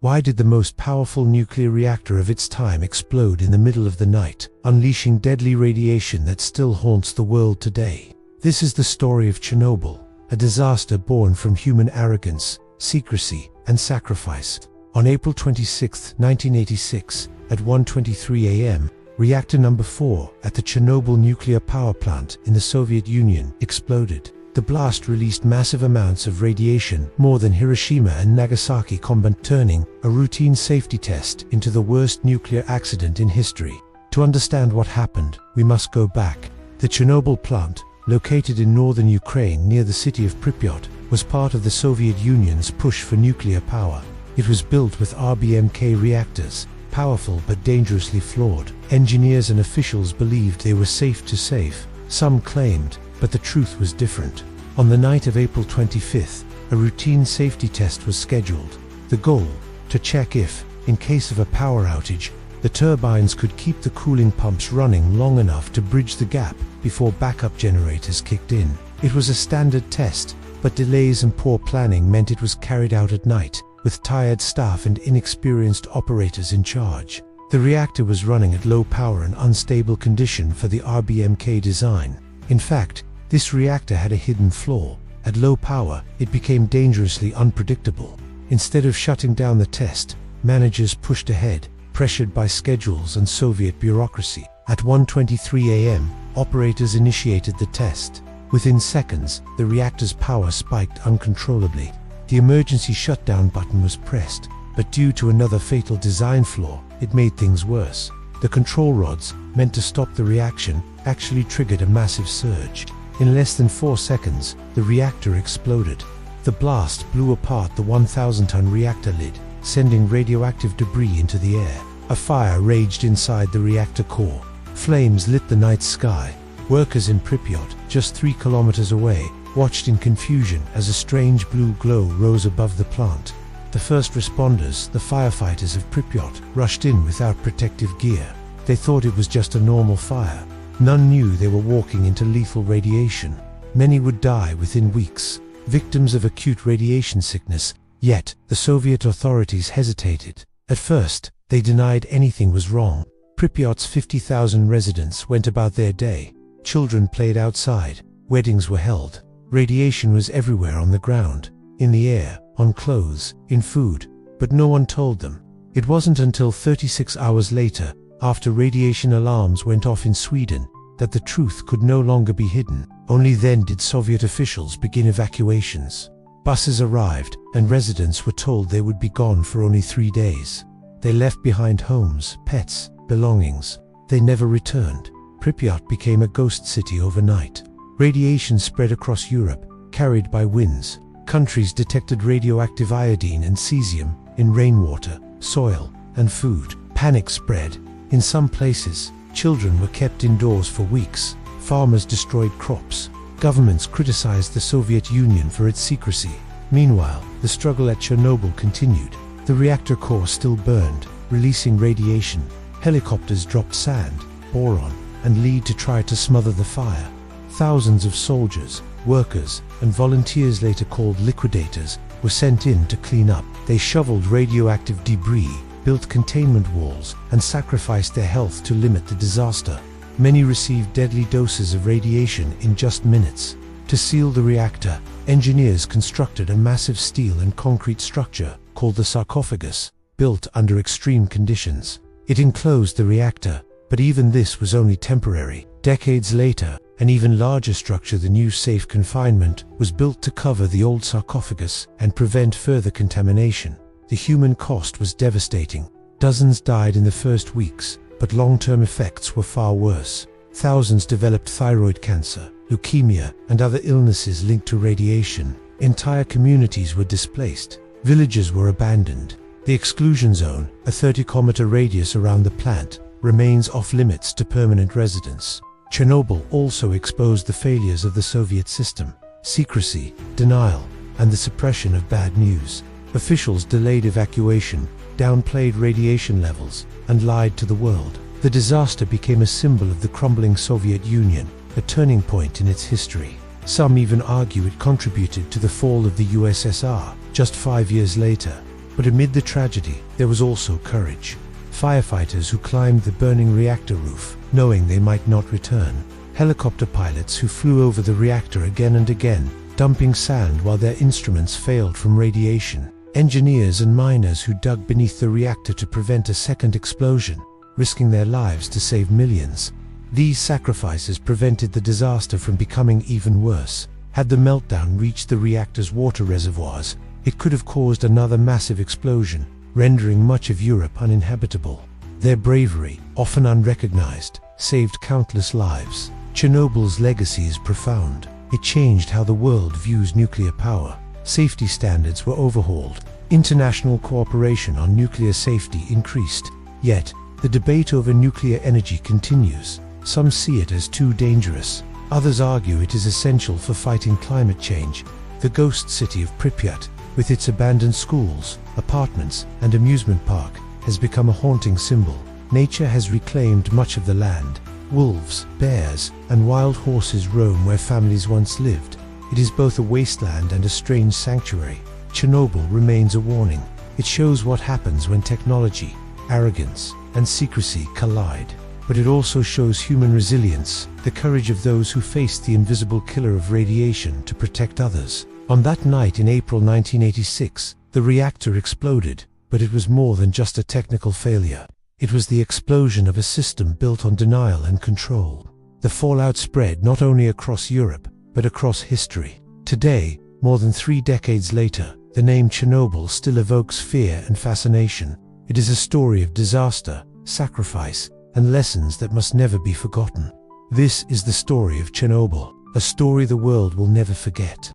Why did the most powerful nuclear reactor of its time explode in the middle of the night, unleashing deadly radiation that still haunts the world today? This is the story of Chernobyl, a disaster born from human arrogance, secrecy, and sacrifice. On April 26, 1986, at 1:23 a.m., Reactor Number 4 at the Chernobyl Nuclear Power Plant in the Soviet Union exploded. The blast released massive amounts of radiation, more than Hiroshima and Nagasaki combined, turning a routine safety test into the worst nuclear accident in history. To understand what happened, we must go back. The Chernobyl plant, located in northern Ukraine near the city of Pripyat, was part of the Soviet Union's push for nuclear power. It was built with RBMK reactors, powerful but dangerously flawed. Engineers and officials believed they were safe to save. Some claimed, but the truth was different. On the night of April 25th, a routine safety test was scheduled. The goal, to check if, in case of a power outage, the turbines could keep the cooling pumps running long enough to bridge the gap before backup generators kicked in. It was a standard test, but delays and poor planning meant it was carried out at night, with tired staff and inexperienced operators in charge. The reactor was running at low power and unstable condition for the RBMK design. In fact, this reactor had a hidden flaw. At low power, it became dangerously unpredictable. Instead of shutting down the test, managers pushed ahead, pressured by schedules and Soviet bureaucracy. At 1:23 a.m., operators initiated the test. Within seconds, the reactor's power spiked uncontrollably. The emergency shutdown button was pressed, but due to another fatal design flaw, it made things worse. The control rods, meant to stop the reaction, actually triggered a massive surge. In less than 4 seconds, the reactor exploded. The blast blew apart the 1,000-ton reactor lid, sending radioactive debris into the air. A fire raged inside the reactor core. Flames lit the night sky. Workers in Pripyat, just 3 kilometers away, watched in confusion as a strange blue glow rose above the plant. The first responders, the firefighters of Pripyat, rushed in without protective gear. They thought it was just a normal fire. None knew they were walking into lethal radiation. Many would die within weeks, victims of acute radiation sickness. Yet, the Soviet authorities hesitated. At first, they denied anything was wrong. Pripyat's 50,000 residents went about their day. Children played outside. Weddings were held. Radiation was everywhere, on the ground, in the air, on clothes, in food, but no one told them. It wasn't until 36 hours later, after radiation alarms went off in Sweden, that the truth could no longer be hidden. Only then did Soviet officials begin evacuations. Buses arrived, and residents were told they would be gone for only 3 days. They left behind homes, pets, belongings. They never returned. Pripyat became a ghost city overnight. Radiation spread across Europe, carried by winds. Countries detected radioactive iodine and cesium in rainwater, soil, and food. Panic spread. In some places, children were kept indoors for weeks. Farmers destroyed crops. Governments criticized the Soviet Union for its secrecy. Meanwhile, the struggle at Chernobyl continued. The reactor core still burned, releasing radiation. Helicopters dropped sand, boron, and lead to try to smother the fire. Thousands of soldiers, workers, and volunteers, later called liquidators, were sent in to clean up. They shoveled radioactive debris, built containment walls, and sacrificed their health to limit the disaster. Many received deadly doses of radiation in just minutes. To seal the reactor, engineers constructed a massive steel and concrete structure called the sarcophagus, built under extreme conditions. It enclosed the reactor, but even this was only temporary. Decades later, an even larger structure, the new safe confinement, was built to cover the old sarcophagus and prevent further contamination. The human cost was devastating. Dozens died in the first weeks, but long-term effects were far worse. Thousands developed thyroid cancer, leukemia, and other illnesses linked to radiation. Entire communities were displaced. Villages were abandoned. The exclusion zone, a 30-kilometer radius around the plant, remains off-limits to permanent residents. Chernobyl also exposed the failures of the Soviet system: secrecy, denial, and the suppression of bad news. Officials delayed evacuation, downplayed radiation levels, and lied to the world. The disaster became a symbol of the crumbling Soviet Union, a turning point in its history. Some even argue it contributed to the fall of the USSR just 5 years later. But amid the tragedy, there was also courage. Firefighters who climbed the burning reactor roof, knowing they might not return. Helicopter pilots who flew over the reactor again and again, dumping sand while their instruments failed from radiation. Engineers and miners who dug beneath the reactor to prevent a second explosion, risking their lives to save millions. These sacrifices prevented the disaster from becoming even worse. Had the meltdown reached the reactor's water reservoirs, it could have caused another massive explosion, rendering much of Europe uninhabitable. Their bravery, often unrecognized, saved countless lives. Chernobyl's legacy is profound. It changed how the world views nuclear power. Safety standards were overhauled. International cooperation on nuclear safety increased. Yet, the debate over nuclear energy continues. Some see it as too dangerous. Others argue it is essential for fighting climate change. The ghost city of Pripyat, with its abandoned schools, apartments, and amusement park, has become a haunting symbol. Nature has reclaimed much of the land. Wolves, bears, and wild horses roam where families once lived. It is both a wasteland and a strange sanctuary. Chernobyl remains a warning. It shows what happens when technology, arrogance, and secrecy collide. But it also shows human resilience, the courage of those who faced the invisible killer of radiation to protect others. On that night in April 1986, the reactor exploded, but it was more than just a technical failure. It was the explosion of a system built on denial and control. The fallout spread not only across Europe, but across history. Today, more than 3 decades later, the name Chernobyl still evokes fear and fascination. It is a story of disaster, sacrifice, and lessons that must never be forgotten. This is the story of Chernobyl, a story the world will never forget.